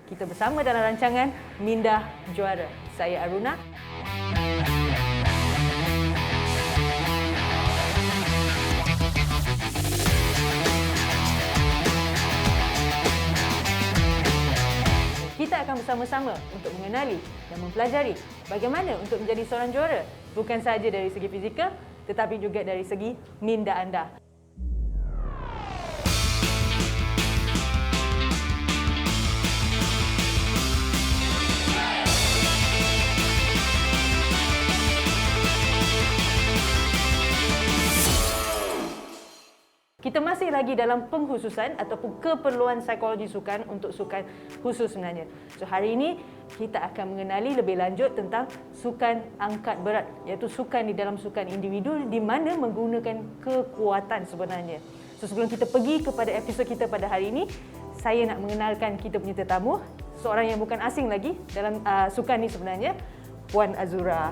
Kita bersama dalam rancangan Minda Juara. Saya Aruna. Kita akan bersama-sama untuk mengenali dan mempelajari bagaimana untuk menjadi seorang juara. Bukan sahaja dari segi fizikal, tetapi juga dari segi minda anda. Kita masih lagi dalam pengkhususan ataupun keperluan psikologi sukan untuk sukan khusus sebenarnya. So hari ini kita akan mengenali lebih lanjut tentang sukan angkat berat, iaitu sukan di dalam sukan individu di mana menggunakan kekuatan sebenarnya. So sebelum kita pergi kepada episod kita pada hari ini, saya nak mengenalkan kita punya tetamu, seorang yang bukan asing lagi dalam sukan ni sebenarnya, Puan Azura.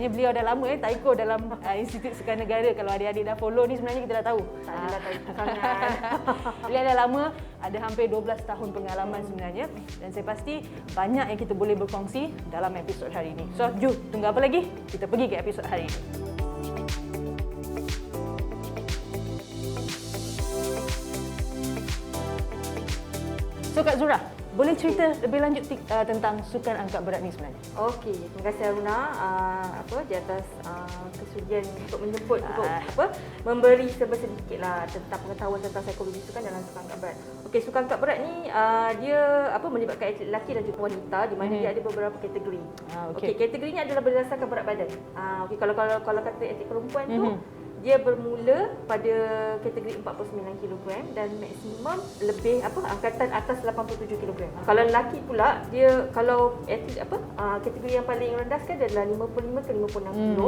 Beliau dah lama taiko dalam Institut Sukan Negara. Kalau adik-adik dah follow ni sebenarnya kita dah tahu. Tak adalah taiko sangat. Beliau dah lama, ada hampir 12 tahun pengalaman sebenarnya, dan saya pasti banyak yang kita boleh berkongsi dalam episod hari ini. So, jom tunggu apa lagi? Kita pergi ke episod hari ini. So Kak Zura, boleh cerita lebih lanjut tentang sukan angkat berat ni sebenarnya? Okey, terima kasih Aruna di atas kesudian untuk menjemput untuk memberi sedikitlah tentang pengetahuan tentang psikologi sukan dalam sukan angkat berat. Okey, sukan angkat berat ni dia melibatkan atlet lelaki dan juga wanita, di mana dia ada beberapa kategori. Okey, kategorinya adalah berdasarkan berat badan. Okey, kalau kata atlet perempuan tu dia bermula pada kategori 49 kg dan maksimum lebih angkatan atas 87 kg. Kalau lelaki pula dia kategori yang paling rendah sekali adalah 55 ke 56 kg.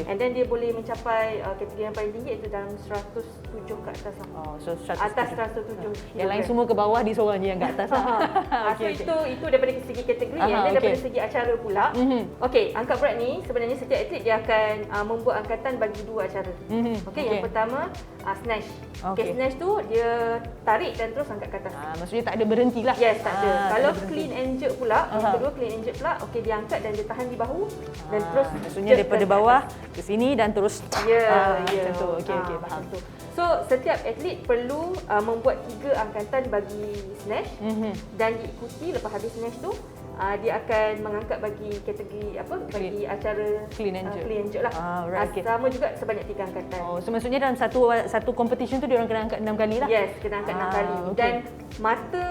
And then dia boleh mencapai kategori yang paling tinggi iaitu dalam 107 ke atas. So 107. Atas 107. Yang lain semua ke bawah, dia seorang je yang ke atas. So itu daripada segi kategori. Dan daripada segi acara pula. Okey, angkat berat ni sebenarnya setiap atlet dia akan membuat angkatan bagi dua acara. Okey, yang pertama snatch. Okey, snatch tu dia tarik dan terus angkat ke atas. Maksudnya tak ada berhenti lah. Yes, tak ada. Kalau clean and jerk pula, yang kedua clean and jerk pula, okey dia angkat dan dia tahan di bahu dan terus maksudnya daripada bawah ke sini dan terus macam tu. Okey, faham tu. So setiap atlet perlu membuat 3 angkatan bagi snatch dan diikuti lepas habis snatch tu dia akan mengangkat bagi kategori bagi acara clean and jerk lah. Sama juga sebanyak 3 angkatan. So maksudnya dalam satu competition tu dia orang kena angkat 6 kali lah. Yes, kena angkat 6 kali. Dan mata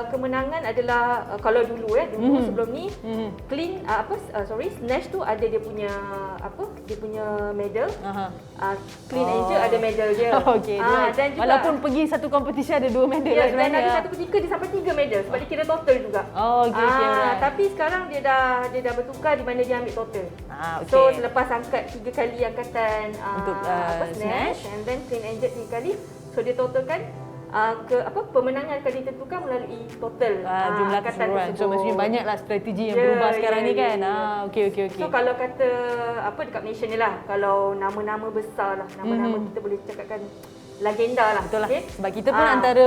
kemenangan adalah kalau dulu sebelum ni clean snatch tu ada dia punya medal. Clean and jerk ada medal dia. Dan juga, walaupun pergi satu competition ada 2 medal lah sebenarnya. Dan ada satu ketika dia sampai 3 medal sebab dia kira total juga. Tapi sekarang dia dah bertukar di mana dia ambil total. So selepas angkat 3 kali angkatan untuk snatch and then clean and jerk 3 kali, so dia totalkan pemenangan akan ditentukan melalui total jumlah keseluruhan. So maksudnya banyaklah strategi yang berubah sekarang ni kan. Okey. So kalau kata dekat Malaysia ni lah, kalau nama-nama besar lah, nama-nama kita boleh cakapkan legenda lah. Betul lah. Sebab kita pun antara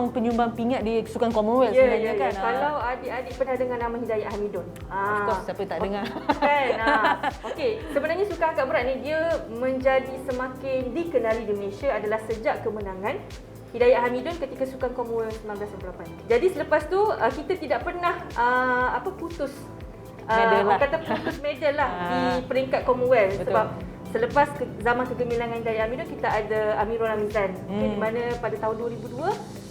penyumbang pingat di sukan Commonwealth sebenarnya kan. Kalau adik-adik pernah dengar nama Hidayat Hamidun. Of course, siapa tak dengar. Kan. Okey, sebenarnya sukan angkat berat ni dia menjadi semakin dikenali di Malaysia adalah sejak kemenangan Hidayat Hamidun ketika sukan Commonwealth 1998. Jadi selepas tu kita tidak pernah putus medal lah di peringkat Commonwealth. Betul. Sebab selepas zaman kegemilangan Hidayat Hamidun kita ada Amirul Ramizan di mana pada tahun 2002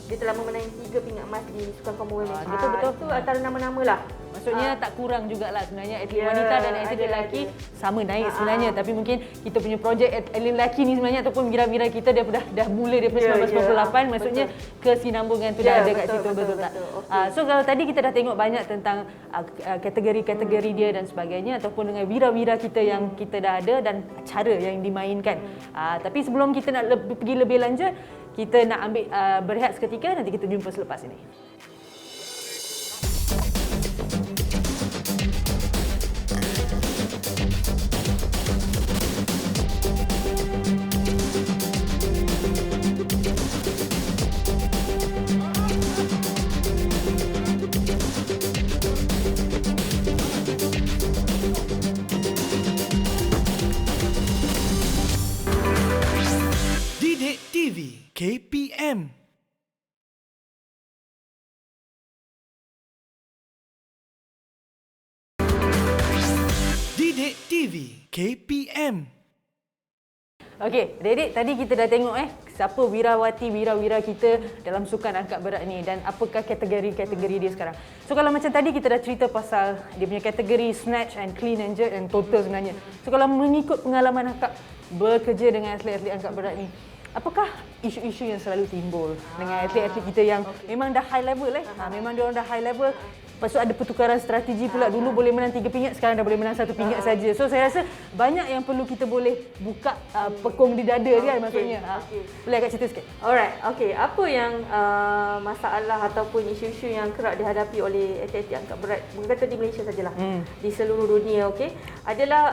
dia telah memenangi 3 pingat emas di sukan Commonwealth. Betul. Itu antara nama-nama lah. Maksudnya tak kurang jugalah sebenarnya atlet wanita dan atlet lelaki sama naik sebenarnya, tapi mungkin kita punya projek atlet lelaki ni sebenarnya ataupun wira-wira kita dah mula daripada 1998, maksudnya kesinambungan tu dah ada kat situ, betul tak? So kalau tadi kita dah tengok banyak tentang kategori-kategori dia dan sebagainya, ataupun dengan wira-wira kita yang kita dah ada dan cara yang dimainkan. Tapi sebelum kita nak pergi lebih lanjut, kita nak ambil berehat seketika, nanti kita jumpa selepas ini. KPM. Didik TV KPM. Okey, Adik-adik, tadi kita dah tengok siapa wirawati-wirawira kita dalam sukan angkat berat ni dan apakah kategori-kategori dia sekarang. So kalau macam tadi kita dah cerita pasal dia punya kategori snatch and clean and jerk and total sebenarnya. So kalau mengikut pengalaman akak bekerja dengan atlet-atlet angkat berat ni, apakah isu-isu yang selalu timbul dengan atlet-atlet kita yang memang dah high level memang dia orang dah high level. Lepas tu ada pertukaran strategi pula. Dulu boleh menang 3 pingat, sekarang dah boleh menang 1 pingat saja. So saya rasa banyak yang perlu kita boleh buka pekong di dada kan maksudnya. Boleh agak cerita sikit? Alright, okey. Apa yang masalah ataupun isu-isu yang kerap dihadapi oleh atlet-atlet angkat berat, bukan kata di Malaysia sajalah, di seluruh dunia, okey, adalah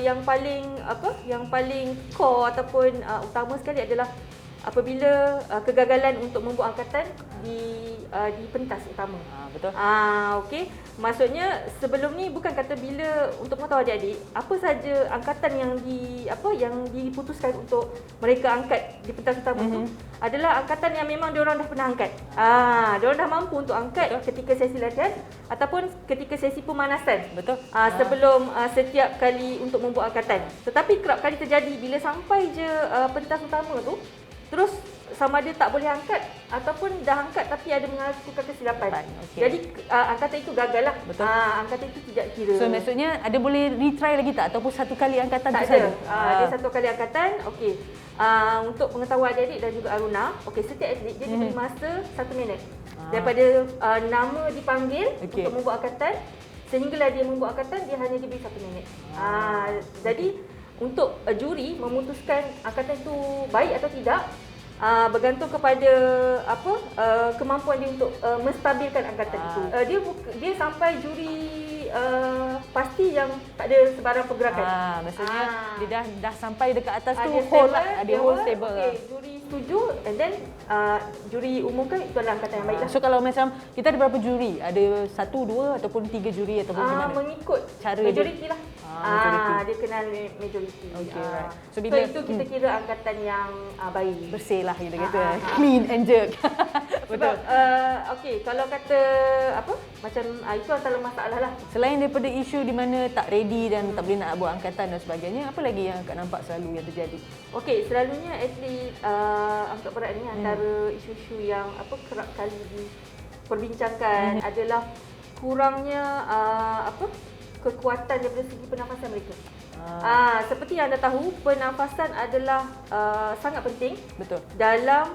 yang paling core ataupun utama sekali adalah apabila kegagalan untuk membuat angkatan di pentas utama. Betul. Okey. Maksudnya sebelum ni bukan kata bila untuk mengetahui adik-adik apa saja angkatan yang diputuskan untuk mereka angkat di pentas utama tu adalah angkatan yang memang diorang dah pernah angkat. Diorang dah mampu untuk angkat ketika sesi latihan ataupun ketika sesi pemanasan. Betul. Sebelum setiap kali untuk membuat angkatan. Tetapi kerap kali terjadi bila sampai je pentas utama tu, terus sama dia tak boleh angkat ataupun dah angkat tapi ada melakukan kesilapan. Jadi angkatan itu gagal lah. Betul. Angkatan itu tidak kira. So maksudnya ada boleh retry lagi tak ataupun satu kali angkatan tak tu ada. saja? Dia satu kali angkatan. Okey. Untuk pengetahuan adik-adik dan juga Aruna, okey, setiap atlet dia diberi masa 1 minit. Daripada nama dipanggil untuk membuat angkatan sehinggalah dia membuat angkatan, dia hanya diberi 1 minit. Jadi untuk juri memutuskan angkatan itu baik atau tidak bergantung kepada kemampuan dia untuk menstabilkan angkatan itu. Dia sampai juri pasti yang tak ada sebarang pergerakan. Maksudnya dia dah sampai dekat atas tu stable, ada whole stable. Okay, juri setuju and then juri umumkan itu adalah angkatan yang baik lah. So kalau macam kita ada berapa juri? Ada 1, 2 ataupun 3 juri ataupun gimana? Mengikut cara majoriti lah. Majoriti. Dia kenal majoriti. Okay, right. So itu kita kira angkatan yang baik. Bersih lah kita kata. Clean and jerk. Betul. Okey, kalau kata macam itu antara masalah lah. Selain daripada isu di mana tak ready dan tak boleh nak buat angkatan dan sebagainya, apa lagi yang akak nampak selalu yang terjadi? Okey, selalunya atlet angkat berat ni antara isu-isu yang kerap kali diperbincangkan adalah kurangnya kekuatan daripada segi pernafasan mereka. Seperti yang anda tahu, pernafasan adalah sangat penting. Betul. Dalam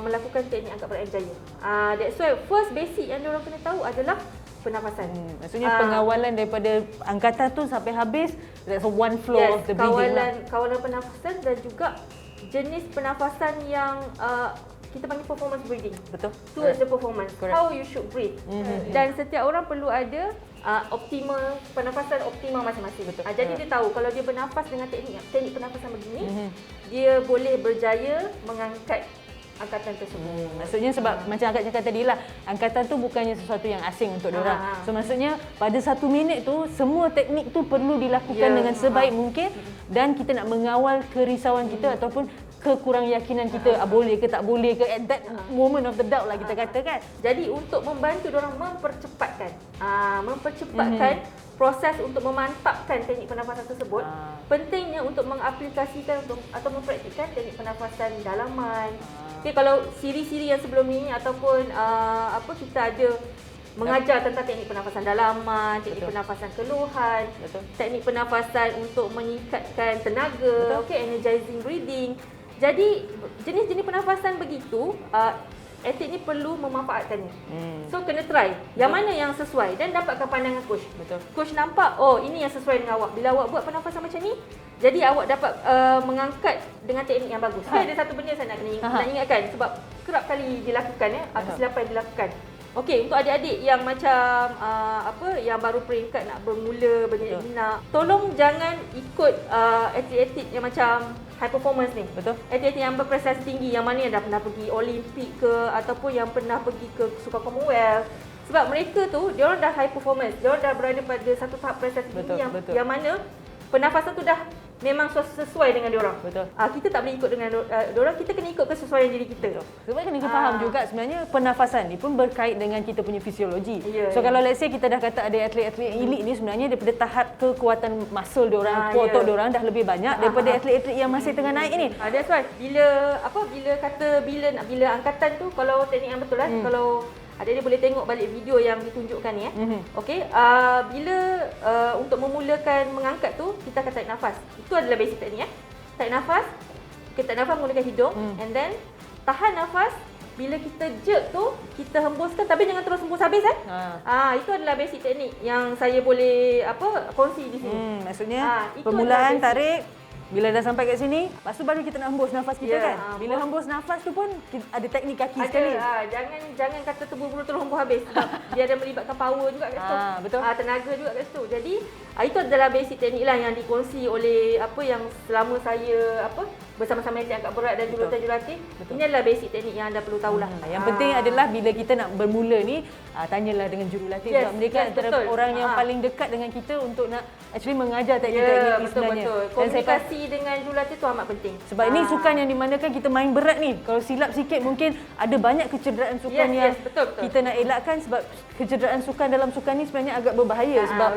melakukan teknik angkat berat yang jaya. That's why first basic yang diorang kena tahu adalah pernafasan. Maksudnya pengawalan daripada angkatan tu sampai habis, that's one flow of the breathing lah. Kawalan pernafasan dan juga jenis pernafasan yang kita panggil performance breathing. Betul. Towards the performance. Correct. How you should breathe. Dan setiap orang perlu ada pernafasan optimal masing-masing. Jadi dia tahu kalau dia bernafas dengan teknik pernafasan begini, dia boleh berjaya mengangkat angkatan tersebut. Maksudnya sebab macam akak cakap tadi lah, angkatan tu bukannya sesuatu yang asing untuk diorang. So maksudnya pada 1 minit tu semua teknik tu perlu dilakukan dengan sebaik mungkin dan kita nak mengawal kerisauan kita ataupun kekurang yakinan kita boleh ke tak boleh ke at that moment of the doubt lah kita katakan. Jadi untuk membantu diorang mempercepatkan proses untuk memantapkan teknik pernafasan tersebut, pentingnya untuk mengaplikasikan atau mempraktikkan teknik pernafasan dalaman. Okay, kalau siri-siri yang sebelum ini ataupun kita ada mengajar tentang teknik pernafasan dalaman, teknik pernafasan keluhan, teknik pernafasan untuk meningkatkan tenaga, energizing breathing. Jadi jenis-jenis pernafasan begitu atlet ni perlu memanfaatkannya. So kena try yang mana yang sesuai dan dapatkan pandangan coach. Coach nampak ini yang sesuai dengan awak. Bila awak buat pernafasan macam ni, jadi awak dapat mengangkat dengan teknik yang bagus. Ada satu benda saya nak ingatkan sebab kerap kali dilakukan kesilapan dilakukan. Okey, untuk adik-adik yang macam yang baru peringkat nak bermula berniat, tolong jangan ikut atlet-atlet yang macam high performance ni. Betul. Atlet yang berprestasi tinggi yang mana yang dah pernah pergi Olimpik ke ataupun yang pernah pergi ke Sukan Commonwealth. Sebab mereka tu dia orang dah high performance. Dia orang dah berada pada satu tahap prestasi tinggi yang mana pernafasan tu dah memang sesuai dengan diorang. Betul. Kita tak boleh ikut dengan diorang, kita kena ikut kesesuaian diri kita. Betul. Sebab kena faham juga sebenarnya pernafasan ni pun berkait dengan kita punya fisiologi. So kalau let's say kita dah kata ada atlet-atlet yang elit ni sebenarnya daripada tahap kekuatan muscle diorang, otot diorang dah lebih banyak daripada atlet-atlet yang masih tengah naik ni. That's why bila angkatan tu, kalau teknik yang betul kalau ada dia boleh tengok balik video yang ditunjukkan ni Okey, bila untuk memulakan mengangkat tu kita akan tarik nafas. Itu adalah basic teknik Tarik nafas. Okey, tarik nafas menggunakan hidung and then tahan nafas. Bila kita jerk tu, kita hembuskan tapi jangan terus hembus habis itu adalah basic teknik yang saya boleh kongsi di sini. Maksudnya permulaan tarik, bila dah sampai kat sini, lepas tu baru kita nak hembus nafas kita kan. Bila hembus nafas tu pun ada teknik kaki sekali. Jangan kata terburu-buru terus hembus habis sebab dia ada melibatkan power juga kat situ. Betul. Tenaga juga kat situ. Jadi itu adalah basic teknik lah yang dikongsi oleh yang selama saya bersama-sama atlet angkat berat dan jurulatih. Ini adalah basic teknik yang anda perlu tahulah. Yang penting adalah bila kita nak bermula ni, tanyalah dengan jurulatih sebab mereka antara orang yang paling dekat dengan kita untuk nak actually mengajar teknik-teknik ni sebenarnya. Betul. Komunikasi dengan jurulatih tu amat penting. Sebab ini sukan yang dimanakan kita main berat ni. Kalau silap sikit mungkin ada banyak kecederaan sukan yang kita nak elakkan sebab kecederaan sukan dalam sukan ni sebenarnya agak berbahaya sebab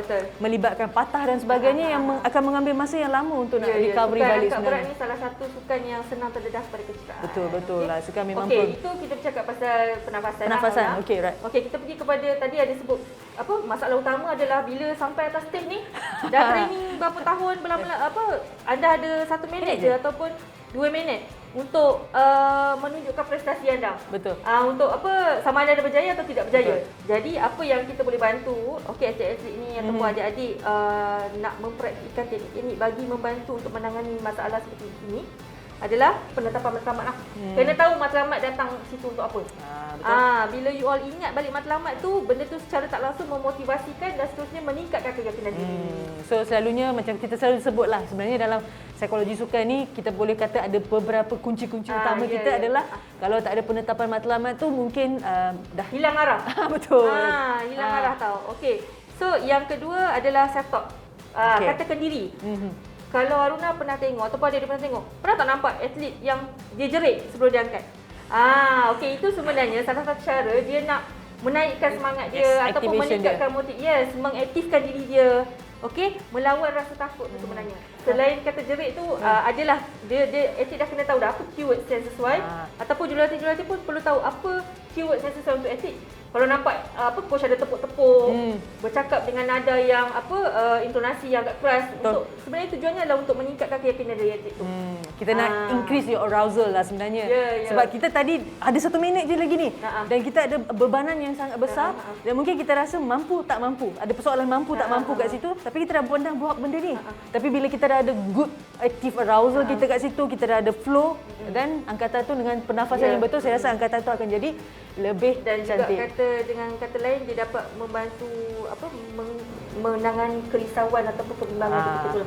melibatkan patah dan sebagainya yang akan mengambil masa yang lama untuk nak recovery balik sebenarnya. Sukan angkat berat sebenarnya. ni salah satu sukan yang senang terdedah pada kecederaan. Betul lah. Sukan memang itu kita bercakap pasal pernafasan. Okey, right. Okey, kita pergi kepada tadi ada sebut masalah utama adalah bila sampai atas stage ni dah training berapa tahun anda ada 1 minit je ataupun 2 minit untuk menunjukkan prestasi anda. Betul. Untuk sama ada berjaya atau tidak berjaya. Betul. Jadi apa yang kita boleh bantu atlet-atlet ni ataupun adik-adik nak mempraktikkan teknik ini bagi membantu untuk menangani masalah seperti ini adalah penetapan matlamat lah. Kena tahu matlamat datang situ untuk apa. Bila you all ingat balik matlamat tu, benda tu secara tak langsung memotivasikan dan seterusnya meningkatkan keyakinan diri. So selalunya macam kita selalu sebut lah, sebenarnya dalam psikologi sukan ni kita boleh kata ada beberapa kunci-kunci utama kita adalah kalau tak ada penetapan matlamat tu mungkin dah hilang arah. Betul. Hilang arah tau. Okey. So yang kedua adalah self talk. Katakan diri. Kalau Aruna pernah tengok ataupun dia pernah tengok, pernah tak nampak atlet yang dia jerit sebelum dia angkat? Okey, itu sebenarnya salah satu cara dia nak menaikkan semangat dia ataupun meningkatkan motivasi, mengaktifkan diri dia. Okey, melawan rasa takut tu sebenarnya. Selain kata jerit tu adalah dia atlet dah kena tahu dah apa keyword yang sesuai ataupun jurulatih pun perlu tahu apa keyword yang sesuai untuk atlet. Kalau nampak coach ada tepuk-tepuk, bercakap dengan nada yang intonasi yang agak keras, untuk sebenarnya tujuannya adalah untuk meningkatkan keyakinan dari atlet tu. Kita nak increase your arousal lah sebenarnya. Sebab kita tadi ada 1 minit je lagi ni dan kita ada bebanan yang sangat besar dan mungkin kita rasa mampu tak mampu. Ada persoalan mampu tak mampu kat situ, tapi kita dah pernah buat benda ni. Tapi bila kita dah ada good active arousal kita kat situ, kita dah ada flow dan angkatan tu dengan pernafasan yang betul, saya rasa angkatan tu akan jadi lebih dan cantik. Juga dengan kata lain dia dapat membantu menangani kerisauan ataupun kebimbangan betul.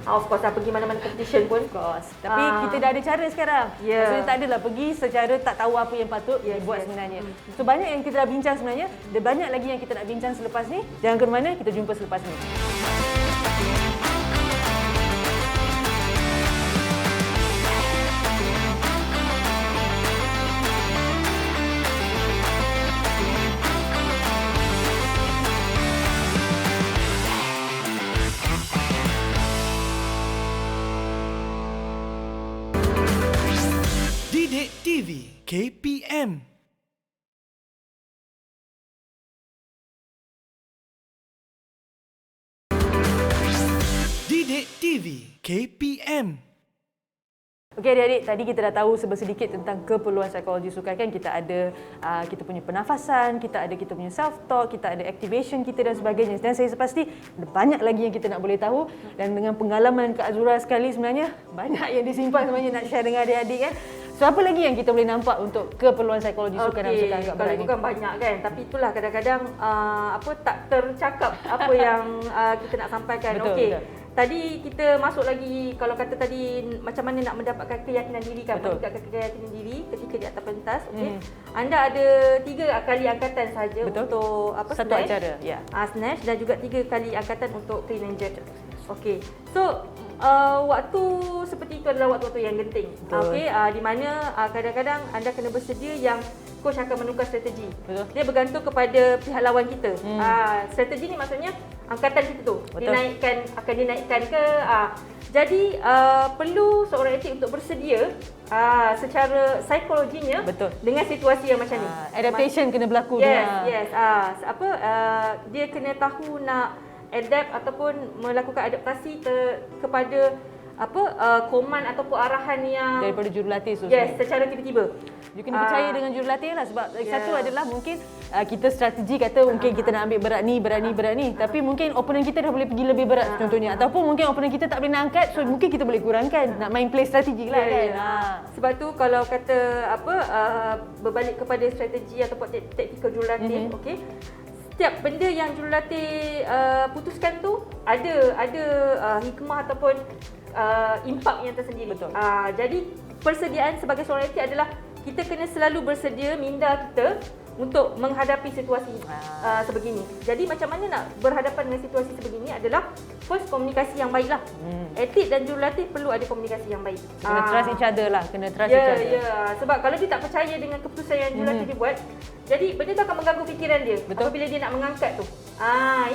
Of course pergi mana-mana competition pun. Of course. Tapi kita dah ada cara sekarang. Maksudnya tak adalah pergi secara tak tahu apa yang patut buat sebenarnya. So banyak yang kita dah bincang sebenarnya. Dan banyak lagi yang kita nak bincang selepas ni. Jangan ke mana, kita jumpa selepas ni. Didik TV KPM. Didik TV KPM. Okey adik-adik, tadi kita dah tahu sedikit tentang keperluan psikologi sukan kan. Kita ada kita punya pernafasan, kita punya self talk, kita ada activation kita dan sebagainya. Dan saya pasti ada banyak lagi yang kita nak boleh tahu dan dengan pengalaman Kak Azura sekali sebenarnya banyak yang disimpan sebenarnya nak share dengan adik-adik kan. So apa lagi yang kita boleh nampak untuk keperluan psikologi sukan dalam sukan angkat berat ni? Bukan banyak kan, tapi itulah kadang-kadang tak tercakap apa yang kita nak sampaikan. Okey. Tadi kita masuk lagi, kalau kata tadi macam mana nak mendapatkan keyakinan diri kan, meningkatkan keyakinan diri ketika di atas pentas. Okey. Anda ada 3 kali angkatan saja untuk satu acara, snatch dan juga 3 kali angkatan untuk clean and jerk. Okey. So waktu seperti itu adalah waktu-waktu yang genting. Okey, di mana kadang-kadang anda kena bersedia yang coach akan menukar strategi. Betul. Dia bergantung kepada pihak lawan kita. Strategi ni maksudnya angkatan kita tu. Betul. Akan dinaikkan ke jadi perlu seorang atlet untuk bersedia secara psikologinya Betul. dengan situasi yang macam ni. Adaptation kena berlaku. Yes. Dia kena tahu nak adapt ataupun melakukan adaptasi kepada koman ataupun arahan yang Daripada jurulatih tu. yes, secara tiba-tiba. You kena percaya dengan jurulatih lah sebab satu adalah mungkin kita strategi kata mungkin kita nak ambil berat ni tapi mungkin opponent kita dah boleh pergi lebih berat contohnya ataupun mungkin opponent kita tak boleh nak angkat so mungkin kita boleh kurangkan nak main play strategi lah kan. Sebab tu kalau kata berbalik kepada strategi ataupun taktikal jurulatih, okey. Setiap benda yang jurulatih putuskan tu ada hikmah ataupun impak yang tersendiri. Betul. Jadi persediaan sebagai seorang atlet adalah kita kena selalu bersedia minda kita untuk menghadapi situasi sebegini. Jadi macam mana nak berhadapan dengan situasi sebegini adalah first komunikasi yang baiklah. Atlet dan jurulatih perlu ada komunikasi yang baik. Kena trust each other lah, kena trust each other. Ya. Sebab kalau dia tak percaya dengan keputusan yang jurulatih dia buat, jadi benda tu akan mengganggu fikiran dia. Betul. Apabila dia nak mengangkat tu.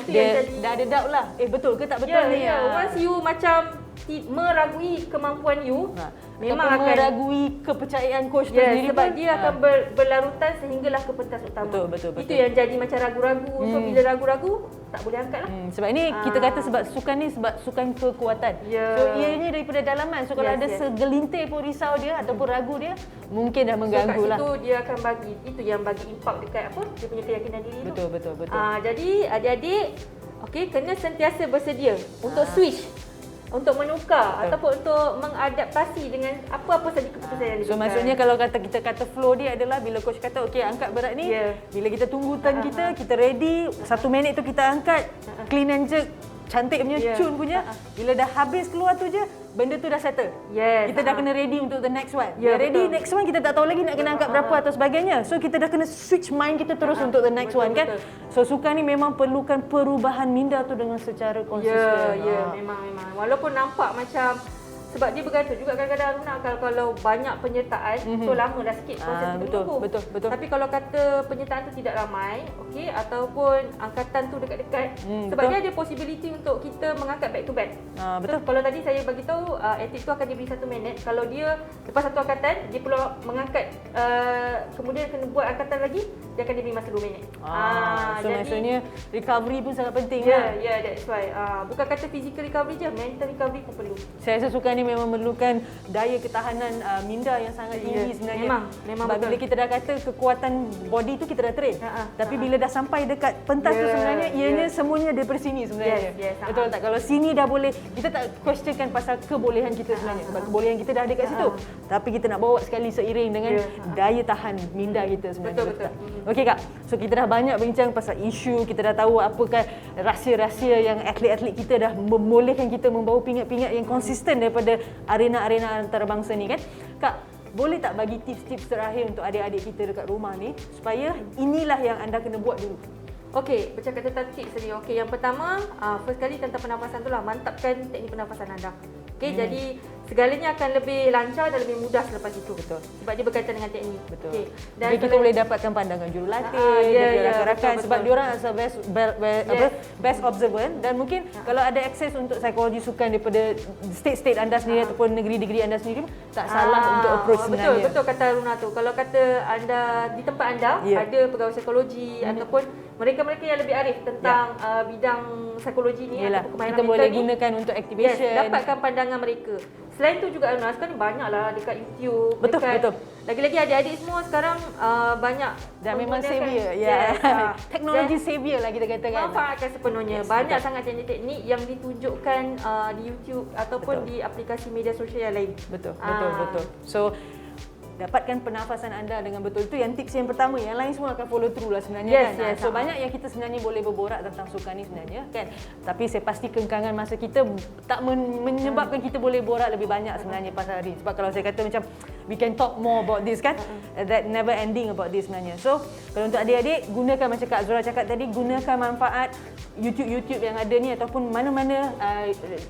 Itu Dia yang jadi dah ada doubt lah. Betul ke tak betul ni? Once you macam meragui kemampuan you, memang ataupun akan meragui kepercayaan coach tu sendiri sebab pun, dia akan berlarutan sehinggalah ke pentas utama. Betul. Itu yang jadi macam ragu-ragu. So bila ragu-ragu tak boleh angkat lah. sebab ini kita kata sebab sukan ni sebab sukan kekuatan. So ianya daripada dalaman. So kalau ada segelintir pun risau dia ataupun ragu dia, mungkin dah mengganggu lah. So kat situ dia akan bagi, itu yang bagi impak dekat dia punya keyakinan diri tu. Betul. Jadi adik-adik kena sentiasa bersedia untuk switch, untuk menukar ataupun untuk mengadaptasi dengan apa-apa saja keputusan yang diberikan. So maksudnya kalau kita kata flow dia adalah bila coach kata okey angkat berat ni, bila kita tunggu turn kita ready, 1 minit tu kita angkat clean and jerk, cantik punya cun punya, bila dah habis keluar tu je benda tu dah settle. Kita dah kena ready untuk the next one. Ready next one kita tak tahu lagi nak kena angkat berapa atau sebagainya. So kita dah kena switch mind kita terus untuk the next one kan. So sukan ni memang perlukan perubahan minda tu dengan secara konsisten. Memang. Walaupun nampak macam sebab dia bergantung juga kadang-kadang Aruna kalau banyak penyertaan so lama dah sikit proses menunggu. Betul. Tapi kalau kata penyertaan tu tidak ramai, ataupun angkatan tu dekat-dekat, sebab dia ada possibility untuk kita mengangkat back to back. Betul. So, kalau tadi saya bagi tahu atlet tu akan diberi 1 minit, kalau dia lepas satu angkatan dia perlu mengangkat kemudian kena buat angkatan lagi, dia akan diberi masa 2 minit. So jadi, maksudnya recovery pun sangat penting that's why. Bukan kata physical recovery je, mental recovery pun perlu. Saya rasa sukan ni memang memerlukan daya ketahanan minda yang sangat tinggi sebenarnya. Memang sebab betul. bila kita dah kata kekuatan body tu kita dah train. Tapi bila dah sampai dekat pentas tu sebenarnya ianya semuanya daripada sini sebenarnya. Betul tak? Kalau sini dah boleh, kita tak questionkan pasal kebolehan kita sebenarnya. Sebab kebolehan kita dah ada kat situ. Tapi kita nak bawa sekali seiring dengan daya tahan minda kita sebenarnya. Betul. Okey Kak. So kita dah banyak bincang pasal isu, kita dah tahu apakah rahsia-rahsia yang atlet-atlet kita dah membolehkan kita membawa pingat-pingat yang konsisten daripada arena-arena antarabangsa ni kan. Kak, boleh tak bagi tips-tips terakhir untuk adik-adik kita dekat rumah ni supaya inilah yang anda kena buat dulu? Okey, bercakap tentang tips tadi. Okey, yang pertama, first kali tentang pernafasan tu lah, mantapkan teknik pernafasan anda. Okey, jadi segalanya akan lebih lancar dan lebih mudah selepas itu. Betul. Sebab dia berkaitan dengan teknik. Betul. Okay. Dan kita boleh dapatkan pandangan jurulatih, rakan-rakan sebab diorang as a best observer dan mungkin kalau ada akses untuk psikologi sukan daripada state anda sendiri ataupun negeri-negeri anda sendiri tak salah untuk approach sebenarnya. Betul kata Aruna tu. Kalau kata anda di tempat anda ada pegawai psikologi ataupun mereka-mereka yang lebih arif tentang bidang psikologi ni ataupun kemahiran kita boleh gunakan untuk activation. Dapatkan pandangan mereka. Selain tu juga Aruna, sekarang ni banyaklah dekat YouTube. Betul. Lagi-lagi adik-adik semua sekarang banyak dan memang savior. Teknologi savior lah kita katakan. Manfaatkan sepenuhnya. Banyak sangat teknik-teknik yang ditunjukkan di YouTube ataupun di aplikasi media sosial yang lain. Betul. So dapatkan pernafasan anda dengan betul. Itu yang tips yang pertama. Yang lain semua akan follow through lah sebenarnya kan. So banyak yang kita sebenarnya boleh berborak tentang sukan ni sebenarnya kan. Tapi saya pasti kengkangan masa kita tak menyebabkan kita boleh borak lebih banyak sebenarnya pasal hari. Sebab kalau saya kata macam we can talk more about this kan. That never ending about this sebenarnya. So kalau untuk adik-adik, gunakan macam Kak Azura cakap tadi, gunakan manfaat YouTube yang ada ni ataupun mana-mana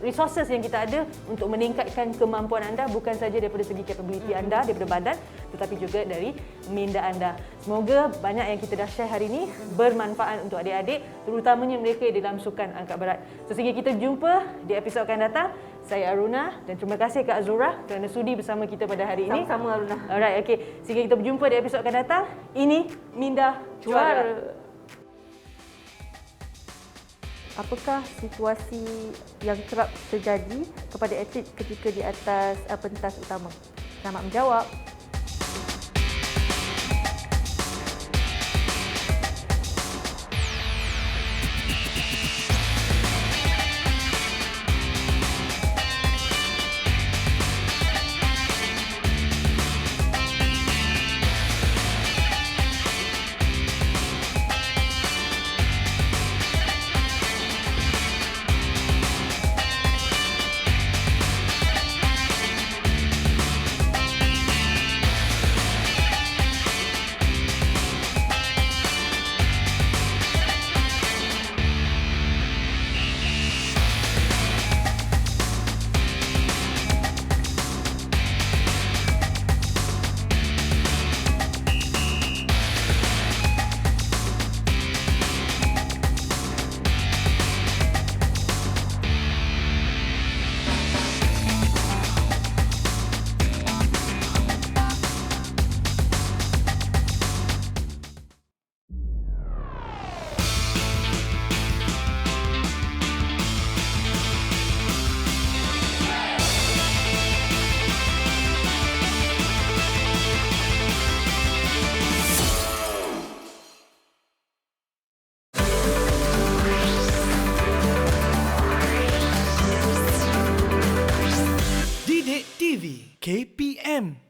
resources yang kita ada untuk meningkatkan kemampuan anda, bukan saja daripada segi capability anda daripada badan, tetapi juga dari minda anda. Semoga banyak yang kita dah share hari ini bermanfaat untuk adik-adik, terutamanya mereka yang dalam sukan angkat berat. So sehingga kita jumpa di episod akan datang. Saya Aruna dan terima kasih Kak Azura kerana sudi bersama kita pada hari ini. Sama-sama Aruna. Alright, okay. Sehingga kita berjumpa di episod akan datang. Ini Minda Juara. Apakah situasi yang kerap terjadi kepada atlet ketika di atas pentas utama? Selamat menjawab. Didik TV KPM